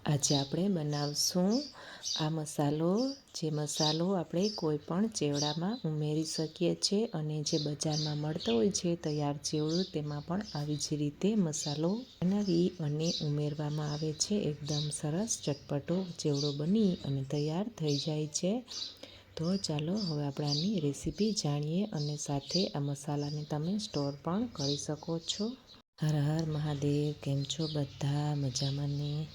આજે આપણે બનાવશું આ મસાલો, જે મસાલો આપણે કોઈ પણ ચેવડામાં ઉમેરી શકીએ છીએ અને જે બજારમાં મળતો હોય છે તૈયાર ચેવડું, તેમાં પણ આવી જ રીતે મસાલો બનાવી અને ઉમેરવામાં આવે છે. એકદમ સરસ ચટપટો ચેવડો બની અને તૈયાર થઈ જાય છે. તો ચાલો હવે આપણે આની રેસીપી જાણીએ અને સાથે આ મસાલાને તમે સ્ટોર પણ કરી શકો છો. હર હર મહાદેવ, કેમ છો બધા? મજામાં ને?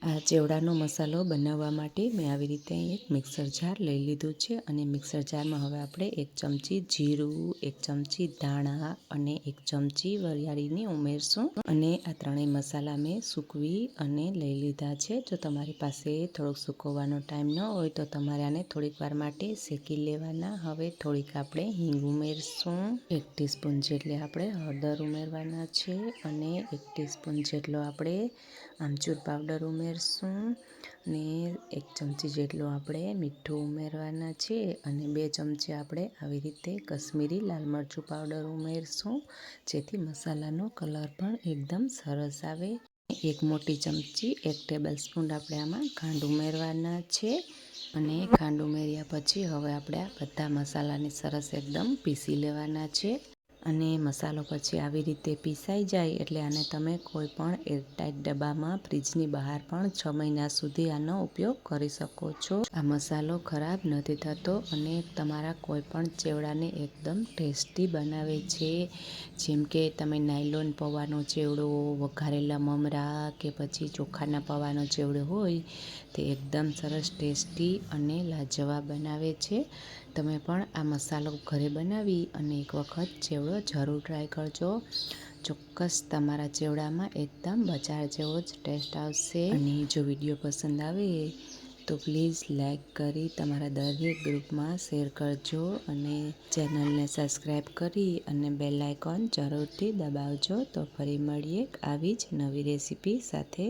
આ ચેવડાનો મસાલો બનાવવા માટે મેં આવી રીતે એક મિક્સર જાર લઈ લીધું છે અને મિક્સર જારમાં હવે આપણે 1 ચમચી જીરું, 1 ચમચી ધાણા અને 1 ચમચી વરિયાળીને ઉમેરશું. અને આ ત્રણેય મસાલા મેં સૂકવી અને લઈ લીધા છે. જો તમારી પાસે થોડોક સૂકવવાનો ટાઈમ ન હોય તો તમારે આને થોડીક વાર માટે શેકી લેવાના. હવે થોડીક આપણે હિંગ ઉમેરશું, 1 ટીસ્પૂન જેટલી આપણે હળદર ઉમેરવાના છે અને 1 ટીસ્પૂન જેટલો આપણે આમચૂર પાવડર ઉમેરશું અને 1 ચમચી જેટલું આપણે મીઠું ઉમેરવાના છે અને 2 ચમચી આપણે આવી રીતે કશ્મીરી લાલ મરચું પાવડર ઉમેરશું, જેથી મસાલાનો કલર પણ એકદમ સરસ આવે. 1 મોટી ચમચી 1 ટેબલ સ્પૂન આપણે આમાં ખાંડ ઉમેરવાના છે અને ખાંડ ઉમેર્યા પછી હવે આપણે આ બધા મસાલાને સરસ એકદમ પીસી લેવાના છે. અને મસાલો પછી આવી રીતે પીસાઈ જાય એટલે આને તમે કોઈ પણ એરટાઈટ ડબ્બામાં ફ્રીજની બહાર પણ 6 મહિના સુધી આનો ઉપયોગ કરી શકો છો. આ મસાલો ખરાબ નથી થતો અને તમારા કોઈ પણ ચેવડાને એકદમ ટેસ્ટી બનાવે છે. જેમ કે તમે નાયલોન પૌવાનો ચેવડો, વઘારેલા મમરા કે પછી ચોખાના પૌવાનો ચેવડો હોય તે એકદમ સરસ ટેસ્ટી અને લાજવાબ બનાવે છે. તમે પણ આ મસાલો ઘરે બનાવી અને એક વખત ચેવડો જરૂર ટ્રાય કરજો. ચોક્કસ તમારા ચેવડામાં એકદમ બજાર જેવો જ ટેસ્ટ આવશે. અને જો વિડીયો પસંદ આવે તો પ્લીઝ લાઈક કરી તમારા દરેક ગ્રુપમાં શેર કરજો અને ચેનલને સબસ્ક્રાઈબ કરી અને બેલ આઇકોન જરૂરથી દબાવજો. તો ફરી મળીએ આવી જ નવી રેસીપી સાથે.